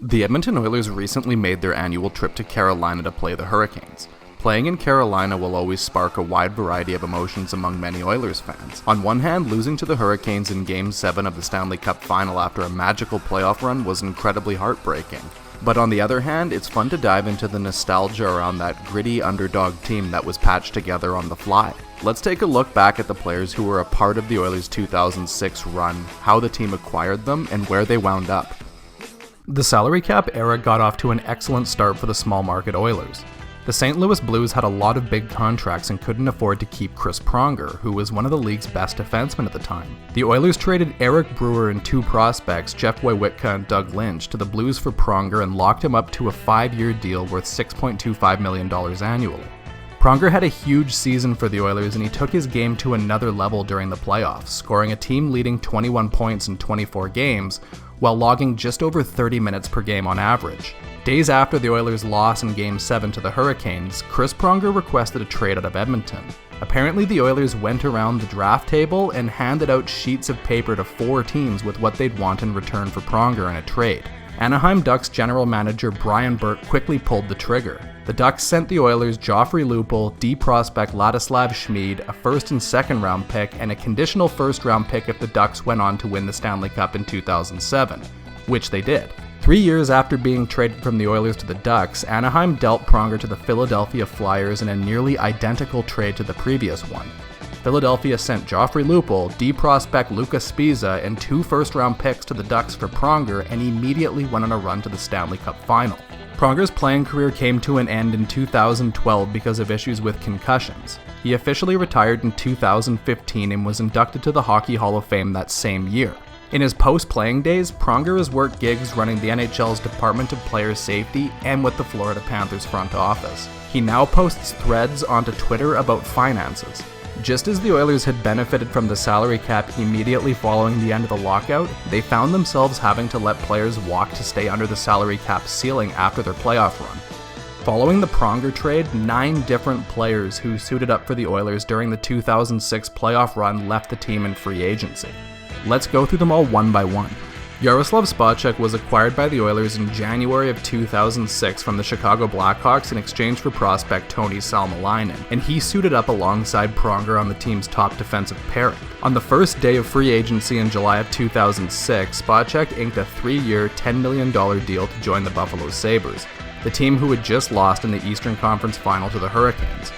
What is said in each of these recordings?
The Edmonton Oilers recently made their annual trip to Carolina to play the Hurricanes. Playing in Carolina will always spark a wide variety of emotions among many Oilers fans. On one hand, losing to the Hurricanes in Game 7 of the Stanley Cup Final after a magical playoff run was incredibly heartbreaking. But on the other hand, it's fun to dive into the nostalgia around that gritty underdog team that was patched together on the fly. Let's take a look back at the players who were a part of the Oilers' 2006 run, how the team acquired them, and where they wound up. The salary cap era got off to an excellent start for the small market Oilers. The St. Louis Blues had a lot of big contracts and couldn't afford to keep Chris Pronger, who was one of the league's best defensemen at the time. The Oilers traded Eric Brewer and two prospects, Jeff Wojciechowski and Doug Lynch, to the Blues for Pronger and locked him up to a 5-year deal worth $6.25 million annually. Pronger had a huge season for the Oilers and he took his game to another level during the playoffs, scoring a team-leading 21 points in 24 games, while logging just over 30 minutes per game on average. Days after the Oilers' loss in Game 7 to the Hurricanes, Chris Pronger requested a trade out of Edmonton. Apparently the Oilers went around the draft table and handed out sheets of paper to 4 teams with what they'd want in return for Pronger in a trade. Anaheim Ducks general manager Brian Burke quickly pulled the trigger. The Ducks sent the Oilers Joffrey Lupul, D prospect Ladislav Smyth, a first and second round pick, and a conditional first round pick if the Ducks went on to win the Stanley Cup in 2007, which they did. 3 years after being traded from the Oilers to the Ducks, Anaheim dealt Pronger to the Philadelphia Flyers in a nearly identical trade to the previous one. Philadelphia sent Joffrey Lupul, D prospect Lukas Spiza, and 2 first-round picks to the Ducks for Pronger and immediately went on a run to the Stanley Cup Final. Pronger's playing career came to an end in 2012 because of issues with concussions. He officially retired in 2015 and was inducted to the Hockey Hall of Fame that same year. In his post-playing days, Pronger has worked gigs running the NHL's Department of Player Safety and with the Florida Panthers front office. He now posts threads onto Twitter about finances. Just as the Oilers had benefited from the salary cap immediately following the end of the lockout, they found themselves having to let players walk to stay under the salary cap ceiling after their playoff run. Following the Pronger trade, 9 different players who suited up for the Oilers during the 2006 playoff run left the team in free agency. Let's go through them all one by one. Jaroslav Spacek was acquired by the Oilers in January of 2006 from the Chicago Blackhawks in exchange for prospect Toni Salmelainen, and he suited up alongside Pronger on the team's top defensive pairing. On the first day of free agency in July of 2006, Spacek inked a 3-year, $10 million deal to join the Buffalo Sabres, the team who had just lost in the Eastern Conference Final to the Hurricanes.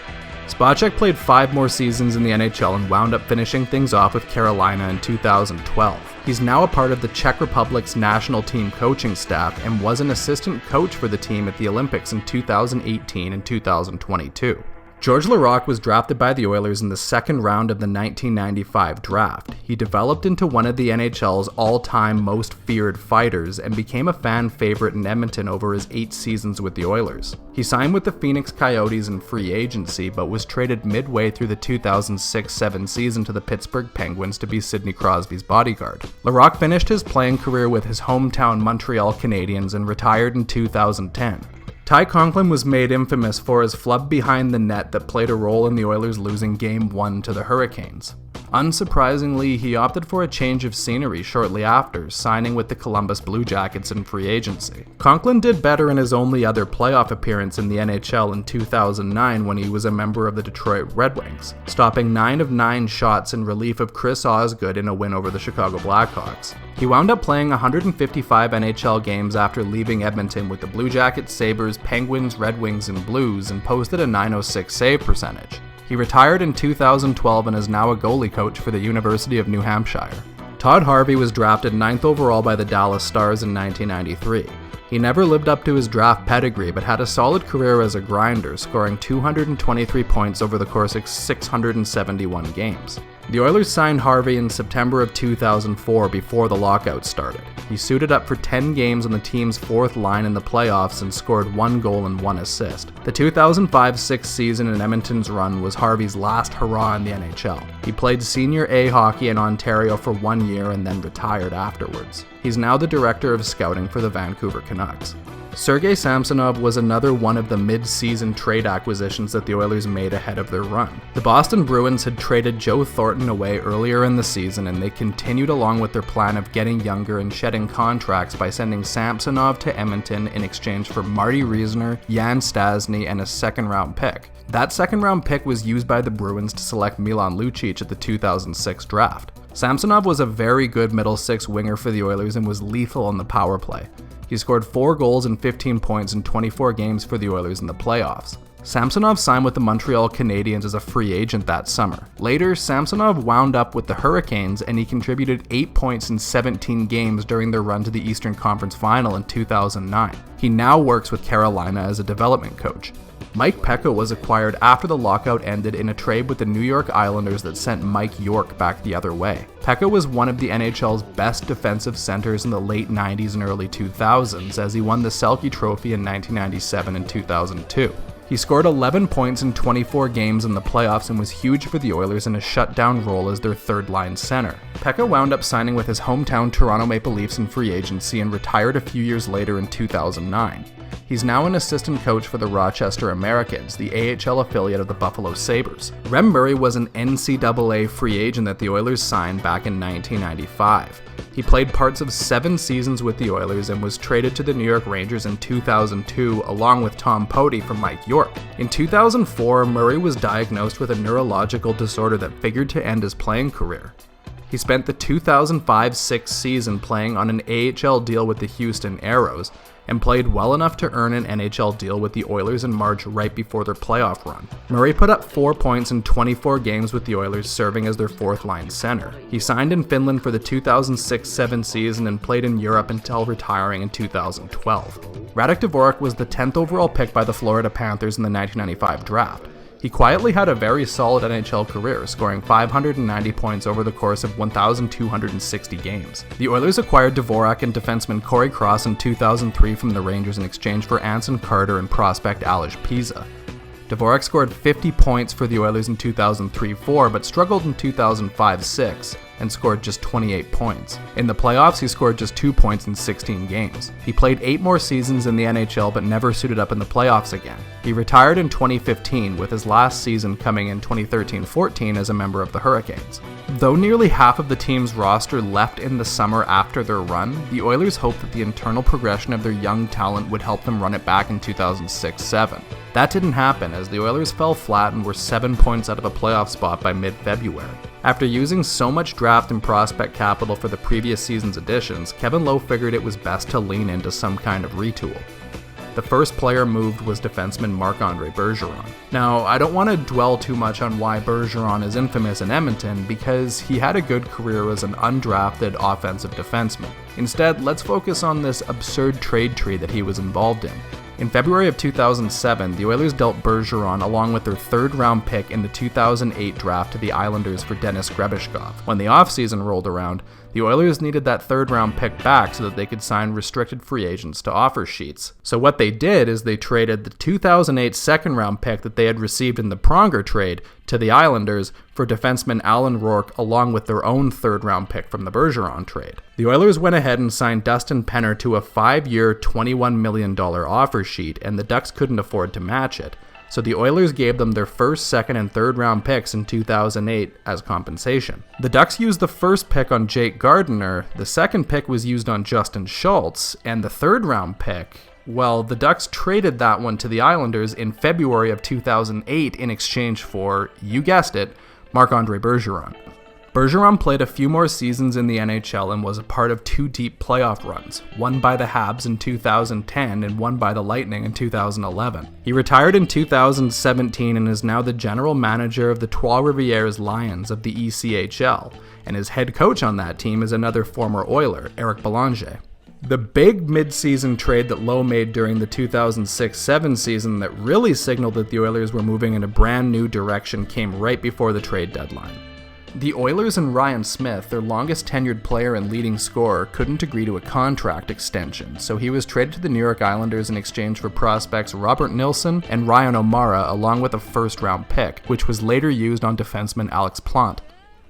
Spacek played 5 more seasons in the NHL and wound up finishing things off with Carolina in 2012. He's now a part of the Czech Republic's national team coaching staff and was an assistant coach for the team at the Olympics in 2018 and 2022. George Laraque was drafted by the Oilers in the second round of the 1995 draft. He developed into one of the NHL's all-time most feared fighters and became a fan favorite in Edmonton over his 8 seasons with the Oilers. He signed with the Phoenix Coyotes in free agency, but was traded midway through the 2006-7 season to the Pittsburgh Penguins to be Sidney Crosby's bodyguard. Laraque finished his playing career with his hometown Montreal Canadiens and retired in 2010. Ty Conklin was made infamous for his flub behind the net that played a role in the Oilers losing Game 1 to the Hurricanes. Unsurprisingly, he opted for a change of scenery shortly after, signing with the Columbus Blue Jackets in free agency. Conklin did better in his only other playoff appearance in the NHL in 2009 when he was a member of the Detroit Red Wings, stopping 9 of 9 shots in relief of Chris Osgood in a win over the Chicago Blackhawks. He wound up playing 155 NHL games after leaving Edmonton with the Blue Jackets, Sabres, Penguins, Red Wings, and Blues and posted a .906 save percentage. He retired in 2012 and is now a goalie coach for the University of New Hampshire. Todd Harvey was drafted 9th overall by the Dallas Stars in 1993. He never lived up to his draft pedigree but had a solid career as a grinder, scoring 223 points over the course of 671 games. The Oilers signed Harvey in September of 2004 before the lockout started. He suited up for 10 games on the team's 4th line in the playoffs and scored 1 goal and 1 assist. The 2005-06 season in Edmonton's run was Harvey's last hurrah in the NHL. He played Senior A hockey in Ontario for 1 year and then retired afterwards. He's now the director of scouting for the Vancouver Canucks. Sergei Samsonov was another one of the mid-season trade acquisitions that the Oilers made ahead of their run. The Boston Bruins had traded Joe Thornton away earlier in the season, and they continued along with their plan of getting younger and shedding contracts by sending Samsonov to Edmonton in exchange for Marty Reisner, Jan Stastny, and a second-round pick. That second-round pick was used by the Bruins to select Milan Lucic at the 2006 draft. Samsonov was a very good middle six winger for the Oilers and was lethal on the power play. He scored 4 goals and 15 points in 24 games for the Oilers in the playoffs. Samsonov signed with the Montreal Canadiens as a free agent that summer. Later, Samsonov wound up with the Hurricanes, and he contributed 8 points in 17 games during their run to the Eastern Conference Final in 2009. He now works with Carolina as a development coach. Mike Pekka was acquired after the lockout ended in a trade with the New York Islanders that sent Mike York back the other way. Pekka was one of the NHL's best defensive centers in the late 90s and early 2000s, as he won the Selke Trophy in 1997 and 2002. He scored 11 points in 24 games in the playoffs and was huge for the Oilers in a shutdown role as their third-line center. Pekka wound up signing with his hometown Toronto Maple Leafs in free agency and retired a few years later in 2009. He's now an assistant coach for the Rochester Americans, the AHL affiliate of the Buffalo Sabres. Rem Murray was an NCAA free agent that the Oilers signed back in 1995. He played parts of 7 seasons with the Oilers and was traded to the New York Rangers in 2002 along with Tom Poti from Mike York. In 2004, Murray was diagnosed with a neurological disorder that figured to end his playing career. He spent the 2005-06 season playing on an AHL deal with the Houston Aeros, and played well enough to earn an NHL deal with the Oilers in March right before their playoff run. Murray put up 4 points in 24 games with the Oilers, serving as their fourth-line center. He signed in Finland for the 2006-07 season and played in Europe until retiring in 2012. Radek Dvorak was the 10th overall pick by the Florida Panthers in the 1995 draft. He quietly had a very solid NHL career, scoring 590 points over the course of 1,260 games. The Oilers acquired Dvorak and defenseman Corey Cross in 2003 from the Rangers in exchange for Anson Carter and prospect Aleš Pisa. Dvorak scored 50 points for the Oilers in 2003-04, but struggled in 2005-06 and scored just 28 points. In the playoffs, he scored just 2 points in 16 games. He played 8 more seasons in the NHL but never suited up in the playoffs again. He retired in 2015, with his last season coming in 2013-14 as a member of the Hurricanes. Though nearly half of the team's roster left in the summer after their run, the Oilers hoped that the internal progression of their young talent would help them run it back in 2006-07. That didn't happen, as the Oilers fell flat and were 7 points out of a playoff spot by mid-February. After using so much draft and prospect capital for the previous season's additions, Kevin Lowe figured it was best to lean into some kind of retool. The first player moved was defenseman Marc-Andre Bergeron. Now, I don't want to dwell too much on why Bergeron is infamous in Edmonton, because he had a good career as an undrafted offensive defenseman. Instead, let's focus on this absurd trade tree that he was involved in. In February of 2007, the Oilers dealt Bergeron along with their third-round pick in the 2008 draft to the Islanders for Denis Grebeshkov. When the offseason rolled around, the Oilers needed that third-round pick back so that they could sign restricted free agents to offer sheets. So what they did is they traded the 2008 second-round pick that they had received in the Pronger trade to the Islanders for defenseman Alan Rourke along with their own third-round pick from the Bergeron trade. The Oilers went ahead and signed Dustin Penner to a 5-year, $21 million offer sheet, and the Ducks couldn't afford to match it. So the Oilers gave them their first, second, and third round picks in 2008 as compensation. The Ducks used the first pick on Jake Gardiner, the second pick was used on Justin Schultz, and the third round pick, well, the Ducks traded that one to the Islanders in February of 2008 in exchange for, you guessed it, Marc-Andre Bergeron. Bergeron played a few more seasons in the NHL and was a part of 2 deep playoff runs, one by the Habs in 2010 and one by the Lightning in 2011. He retired in 2017 and is now the general manager of the Trois-Rivières Lions of the ECHL, and his head coach on that team is another former Oiler, Eric Belanger. The big mid-season trade that Lowe made during the 2006-07 season that really signaled that the Oilers were moving in a brand new direction came right before the trade deadline. The Oilers and Ryan Smyth, their longest tenured player and leading scorer, couldn't agree to a contract extension, so he was traded to the New York Islanders in exchange for prospects Robert Nilsson and Ryan O'Mara along with a first-round pick, which was later used on defenseman Alex Plant.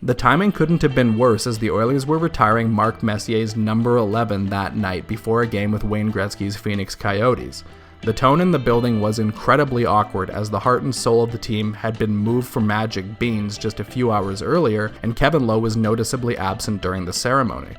The timing couldn't have been worse, as the Oilers were retiring Mark Messier's number 11 that night before a game with Wayne Gretzky's Phoenix Coyotes. The tone in the building was incredibly awkward, as the heart and soul of the team had been moved for Magic Beans just a few hours earlier, and Kevin Lowe was noticeably absent during the ceremony.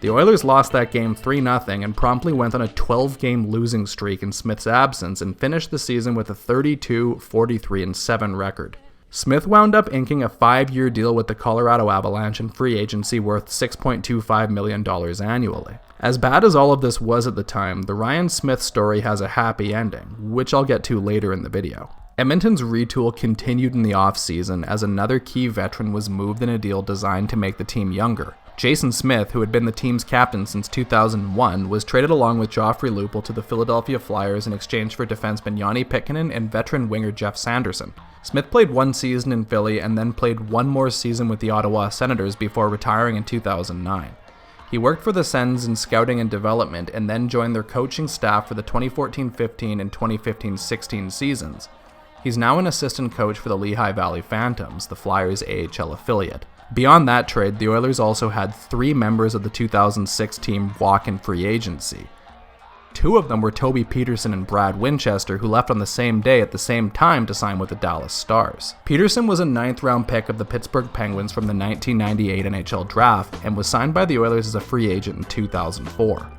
The Oilers lost that game 3-0 and promptly went on a 12-game losing streak in Smyth's absence and finished the season with a 32-43-7 record. Smyth wound up inking a 5-year deal with the Colorado Avalanche in free agency worth $6.25 million annually. As bad as all of this was at the time, the Ryan Smyth story has a happy ending, which I'll get to later in the video. Edmonton's retool continued in the offseason as another key veteran was moved in a deal designed to make the team younger. Jason Smyth, who had been the team's captain since 2001, was traded along with Joffrey Lupul to the Philadelphia Flyers in exchange for defenseman Jani Pitkanen and veteran winger Jeff Sanderson. Smyth played one season in Philly and then played one more season with the Ottawa Senators before retiring in 2009. He worked for the Sens in scouting and development and then joined their coaching staff for the 2014-15 and 2015-16 seasons. He's now an assistant coach for the Lehigh Valley Phantoms, the Flyers' AHL affiliate. Beyond that trade, the Oilers also had 3 members of the 2006 team walk in free agency. 2 of them were Toby Peterson and Brad Winchester, who left on the same day at the same time to sign with the Dallas Stars. Peterson was a 9th-round pick of the Pittsburgh Penguins from the 1998 NHL Draft and was signed by the Oilers as a free agent in 2004.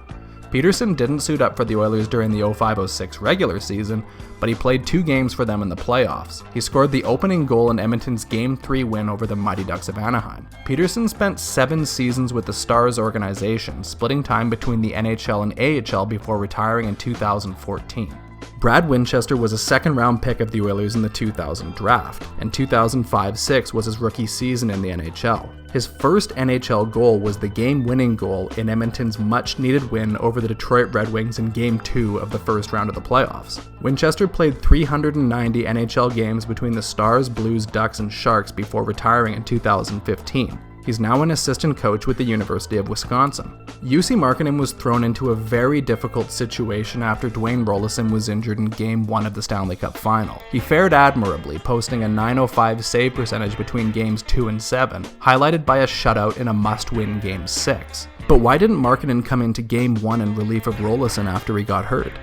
Peterson didn't suit up for the Oilers during the 05-06 regular season, but he played 2 games for them in the playoffs. He scored the opening goal in Edmonton's Game 3 win over the Mighty Ducks of Anaheim. Peterson spent 7 seasons with the Stars organization, splitting time between the NHL and AHL before retiring in 2014. Brad Winchester was a 2nd-round pick of the Oilers in the 2000 draft, and 2005-06 was his rookie season in the NHL. His first NHL goal was the game-winning goal in Edmonton's much-needed win over the Detroit Red Wings in Game 2 of the first round of the playoffs. Winchester played 390 NHL games between the Stars, Blues, Ducks, and Sharks before retiring in 2015. He's now an assistant coach with the University of Wisconsin. Jussi Markkanen was thrown into a very difficult situation after Dwayne Roloson was injured in Game 1 of the Stanley Cup Final. He fared admirably, posting a .905 save percentage between Games 2 and 7, highlighted by a shutout in a must-win Game 6. But why didn't Markkanen come into Game 1 in relief of Roloson after he got hurt?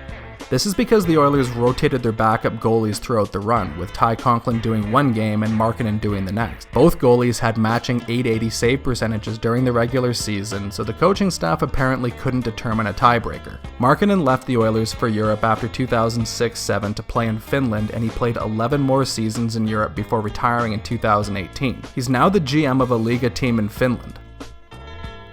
This is because the Oilers rotated their backup goalies throughout the run, with Ty Conklin doing one game and Markkanen doing the next. Both goalies had matching .880 save percentages during the regular season, so the coaching staff apparently couldn't determine a tiebreaker. Markkanen left the Oilers for Europe after 2006-07 to play in Finland, and he played 11 more seasons in Europe before retiring in 2018. He's now the GM of a Liga team in Finland.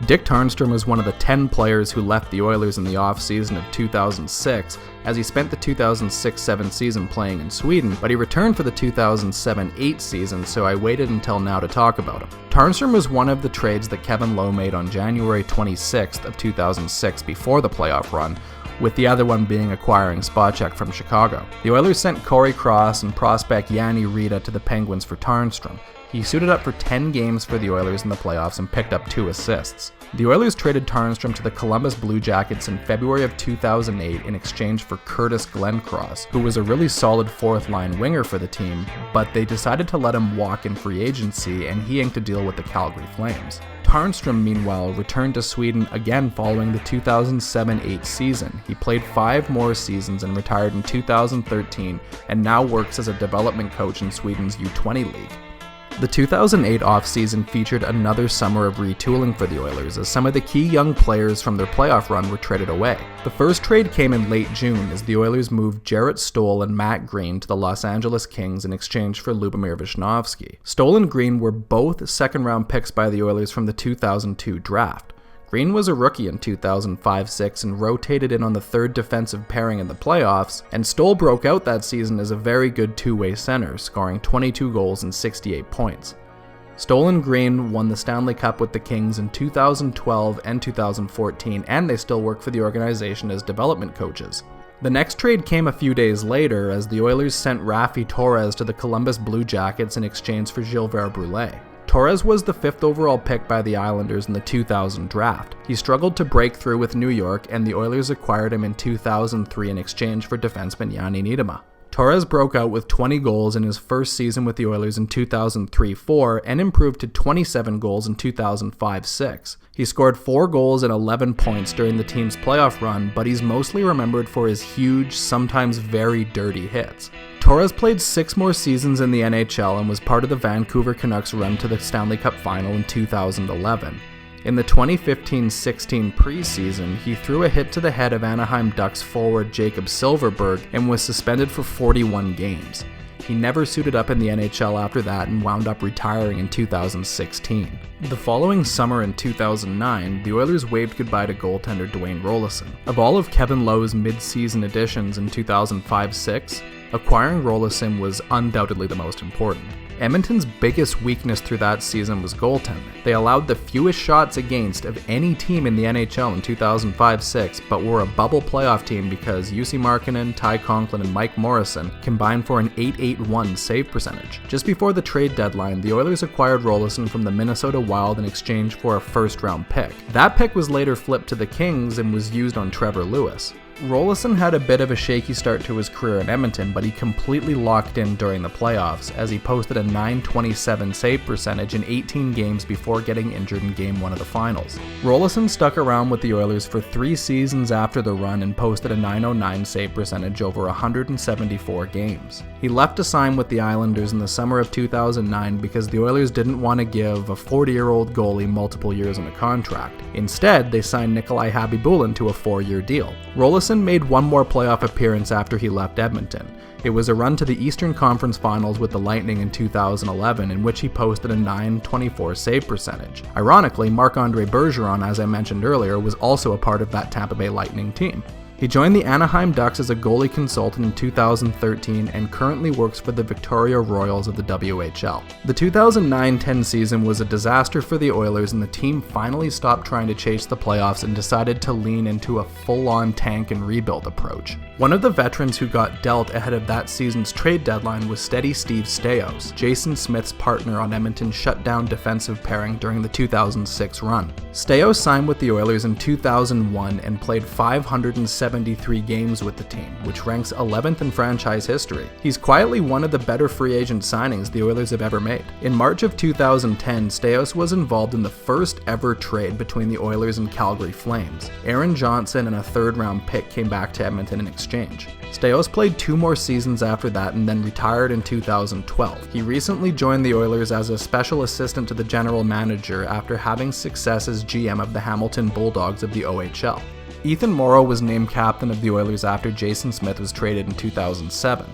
Dick Tarnstrom was one of the 10 players who left the Oilers in the off-season of 2006, as he spent the 2006-07 season playing in Sweden, but he returned for the 2007-08 season, so I waited until now to talk about him. Tarnstrom was one of the trades that Kevin Lowe made on January 26th of 2006 before the playoff run, with the other one being acquiring Spacek from Chicago. The Oilers sent Corey Cross and prospect Yanni Rita to the Penguins for Tarnstrom. He suited up for 10 games for the Oilers in the playoffs and picked up 2 assists. The Oilers traded Tarnstrom to the Columbus Blue Jackets in February of 2008 in exchange for Curtis Glencross, who was a really solid 4th-line winger for the team, but they decided to let him walk in free agency, and he inked a deal with the Calgary Flames. Tarnstrom, meanwhile, returned to Sweden again following the 2007-08 season. He played 5 more seasons and retired in 2013, and now works as a development coach in Sweden's U20 league. The 2008 offseason featured another summer of retooling for the Oilers, as some of the key young players from their playoff run were traded away. The first trade came in late June as the Oilers moved Jarrett Stoll and Matt Green to the Los Angeles Kings in exchange for Lubomir Visnovsky. Stoll and Green were both 2nd-round picks by the Oilers from the 2002 draft. Green was a rookie in 2005-06 and rotated in on the 3rd defensive pairing in the playoffs, and Stoll broke out that season as a very good two-way center, scoring 22 goals and 68 points. Stoll and Green won the Stanley Cup with the Kings in 2012 and 2014, and they still work for the organization as development coaches. The next trade came a few days later as the Oilers sent Raffi Torres to the Columbus Blue Jackets in exchange for Gilbert Brulé. Torres was the 5th overall pick by the Islanders in the 2000 draft. He struggled to break through with New York, and the Oilers acquired him in 2003 in exchange for defenseman Jani Niitema. Torres broke out with 20 goals in his first season with the Oilers in 2003-04 and improved to 27 goals in 2005-06. He scored 4 goals and 11 points during the team's playoff run, but he's mostly remembered for his huge, sometimes very dirty hits. Torres played 6 more seasons in the NHL and was part of the Vancouver Canucks' run to the Stanley Cup Final in 2011. In the 2015-16 preseason, he threw a hit to the head of Anaheim Ducks forward Jacob Silfverberg and was suspended for 41 games. He never suited up in the NHL after that and wound up retiring in 2016. The following summer in 2009, the Oilers waved goodbye to goaltender Dwayne Roloson. Of all of Kevin Lowe's mid-season additions in 2005-06, acquiring Roloson was undoubtedly the most important. Edmonton's biggest weakness through that season was goaltending. They allowed the fewest shots against of any team in the NHL in 2005-06, but were a bubble playoff team because Jussi Markkanen, Ty Conklin, and Mike Morrison combined for an .881 save percentage. Just before the trade deadline, the Oilers acquired Roloson from the Minnesota Wild in exchange for a first-round pick. That pick was later flipped to the Kings and was used on Trevor Lewis. Roloson had a bit of a shaky start to his career in Edmonton, but he completely locked in during the playoffs as he posted a .927 save percentage in 18 games before getting injured in Game 1 of the finals. Roloson stuck around with the Oilers for 3 seasons after the run and posted a .909 save percentage over 174 games. He left to sign with the Islanders in the summer of 2009 because the Oilers didn't want to give a 40-year-old goalie multiple years on a contract. Instead, they signed Nikolai Habibulin to a 4-year deal. Roloson made one more playoff appearance after he left Edmonton. It was a run to the Eastern Conference Finals with the Lightning in 2011, in which he posted a .924 save percentage. Ironically, Marc-Andre Bergeron, as I mentioned earlier, was also a part of that Tampa Bay Lightning team. He joined the Anaheim Ducks as a goalie consultant in 2013 and currently works for the Victoria Royals of the WHL. The 2009-10 season was a disaster for the Oilers, and the team finally stopped trying to chase the playoffs and decided to lean into a full-on tank and rebuild approach. One of the veterans who got dealt ahead of that season's trade deadline was steady Steve Staios, Jason Smyth's partner on Edmonton's shutdown defensive pairing during the 2006 run. Staios signed with the Oilers in 2001 and played 573 games with the team, which ranks 11th in franchise history. He's quietly one of the better free agent signings the Oilers have ever made. In March of 2010, Staios was involved in the first ever trade between the Oilers and Calgary Flames. Aaron Johnson and a 3rd-round pick came back to Edmonton in exchange. Staios played 2 more seasons after that and then retired in 2012. He recently joined the Oilers as a special assistant to the general manager after having success as GM of the Hamilton Bulldogs of the OHL. Ethan Moreau was named captain of the Oilers after Jason Smyth was traded in 2007.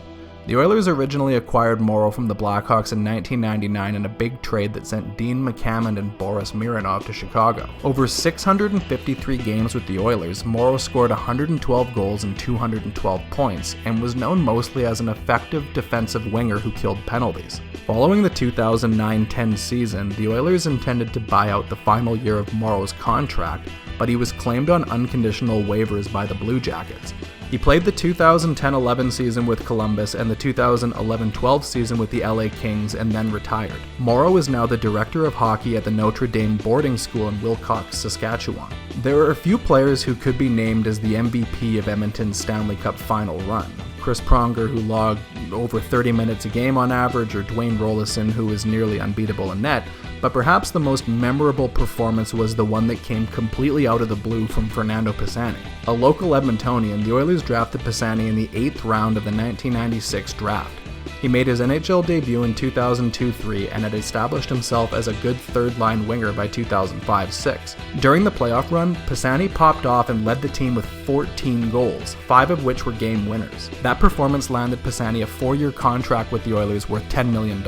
The Oilers originally acquired Moreau from the Blackhawks in 1999 in a big trade that sent Dean McCammond and Boris Mironov to Chicago. Over 653 games with the Oilers, Moreau scored 112 goals and 212 points, and was known mostly as an effective defensive winger who killed penalties. Following the 2009-10 season, the Oilers intended to buy out the final year of Moreau's contract, but he was claimed on unconditional waivers by the Blue Jackets. He played the 2010-11 season with Columbus and the 2011-12 season with the LA Kings and then retired. Moreau is now the director of hockey at the Notre Dame boarding school in Wilcox, Saskatchewan. There are a few players who could be named as the MVP of Edmonton's Stanley Cup Final run. Chris Pronger, who logged over 30 minutes a game on average, or Dwayne Roloson, who is nearly unbeatable in net, but perhaps the most memorable performance was the one that came completely out of the blue from Fernando Pisani. A local Edmontonian, the Oilers drafted Pisani in the 8th round of the 1996 draft. He made his NHL debut in 2002-03 and had established himself as a good third-line winger by 2005-06. During the playoff run, Pisani popped off and led the team with 14 goals, 5 of which were game winners. That performance landed Pisani a 4-year contract with the Oilers worth $10 million.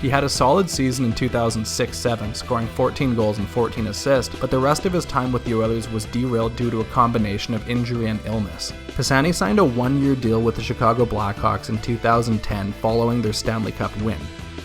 He had a solid season in 2006-07, scoring 14 goals and 14 assists, but the rest of his time with the Oilers was derailed due to a combination of injury and illness. Pisani signed a 1-year deal with the Chicago Blackhawks in 2010 following their Stanley Cup win.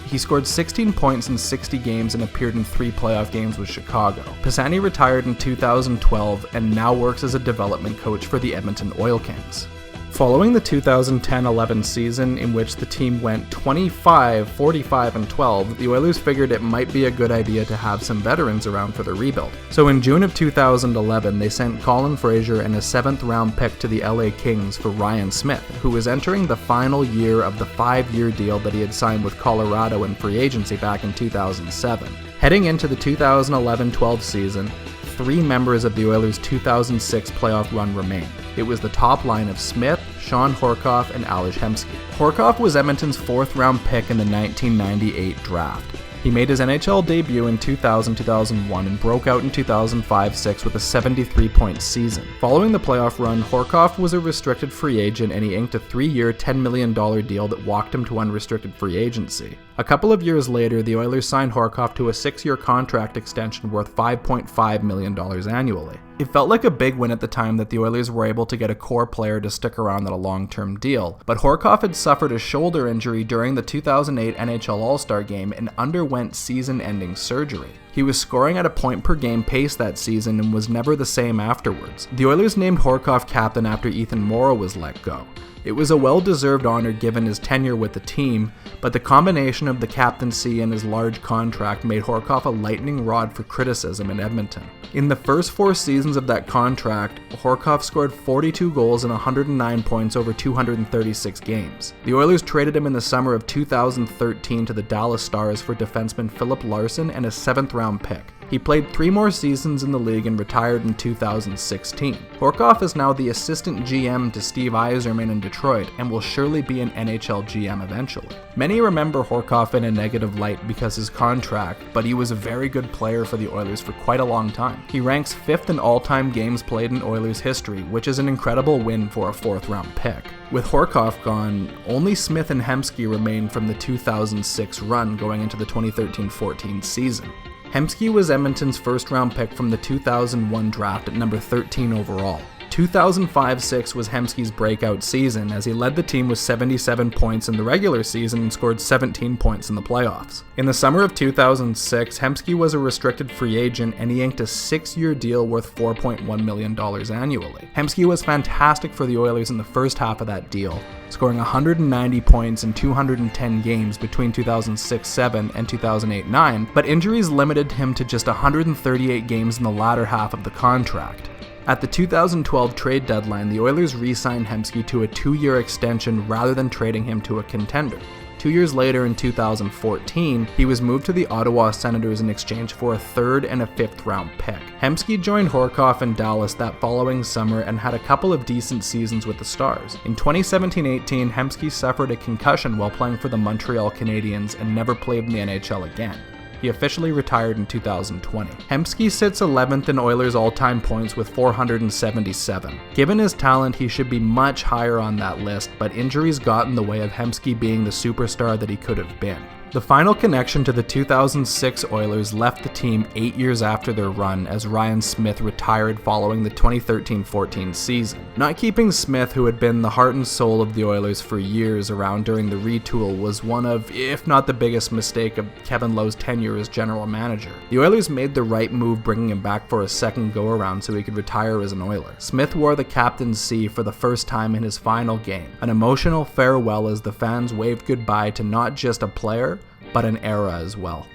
He scored 16 points in 60 games and appeared in 3 playoff games with Chicago. Pisani retired in 2012 and now works as a development coach for the Edmonton Oil Kings. Following the 2010-11 season, in which the team went 25, 45, and 12, the Oilers figured it might be a good idea to have some veterans around for the rebuild. So in June of 2011, they sent Colin Fraser and a 7th-round pick to the LA Kings for Ryan Smyth, who was entering the final year of the 5-year deal that he had signed with Colorado in free agency back in 2007. Heading into the 2011-12 season, 3 members of the Oilers' 2006 playoff run remained. It was the top line of Smyth, Shawn Horcoff, and Ales Hemsky. Horcoff was Edmonton's 4th-round pick in the 1998 draft. He made his NHL debut in 2000-2001 and broke out in 2005-06 with a 73-point season. Following the playoff run, Horcoff was a restricted free agent and he inked a 3-year, $10 million deal that walked him to unrestricted free agency. A couple of years later, the Oilers signed Horcoff to a 6-year contract extension worth $5.5 million annually. It felt like a big win at the time that the Oilers were able to get a core player to stick around on a long-term deal, but Horcoff had suffered a shoulder injury during the 2008 NHL All-Star Game and underwent season-ending surgery. He was scoring at a point-per-game pace that season and was never the same afterwards. The Oilers named Horcoff captain after Ethan Moreau was let go. It was a well-deserved honor given his tenure with the team, but the combination of the captaincy and his large contract made Horcoff a lightning rod for criticism in Edmonton. In the first 4 seasons of that contract, Horcoff scored 42 goals and 109 points over 236 games. The Oilers traded him in the summer of 2013 to the Dallas Stars for defenseman Philip Larson and a 7th-round pick. He played 3 more seasons in the league and retired in 2016. Horcoff is now the assistant GM to Steve Yzerman in Detroit and will surely be an NHL GM eventually. Many remember Horcoff in a negative light because his contract, but he was a very good player for the Oilers for quite a long time. He ranks 5th in all-time games played in Oilers history, which is an incredible win for a 4th-round pick. With Horcoff gone, only Smyth and Hemsky remain from the 2006 run going into the 2013-14 season. Hemsky was Edmonton's 1st-round pick from the 2001 draft at number 13 overall. 2005-06 was Hemsky's breakout season as he led the team with 77 points in the regular season and scored 17 points in the playoffs. In the summer of 2006, Hemsky was a restricted free agent and he inked a 6-year deal worth $4.1 million annually. Hemsky was fantastic for the Oilers in the first half of that deal, scoring 190 points in 210 games between 2006-07 and 2008-09, but injuries limited him to just 138 games in the latter half of the contract. At the 2012 trade deadline, the Oilers re-signed Hemsky to a 2-year extension rather than trading him to a contender. 2 years later, in 2014, he was moved to the Ottawa Senators in exchange for a 3rd and a 5th-round pick. Hemsky joined Horcoff in Dallas that following summer and had a couple of decent seasons with the Stars. In 2017-18, Hemsky suffered a concussion while playing for the Montreal Canadiens and never played in the NHL again. He officially retired in 2020. Hemsky sits 11th in Oilers all-time points with 477. Given his talent, he should be much higher on that list, but injuries got in the way of Hemsky being the superstar that he could have been. The final connection to the 2006 Oilers left the team 8 years after their run as Ryan Smyth retired following the 2013-14 season. Not keeping Smyth, who had been the heart and soul of the Oilers for years, around during the retool was one of, if not the biggest mistake of Kevin Lowe's tenure as general manager. The Oilers made the right move bringing him back for a second go-around so he could retire as an Oiler. Smyth wore the captain's C for the first time in his final game, an emotional farewell as the fans waved goodbye to not just a player, but an era as well.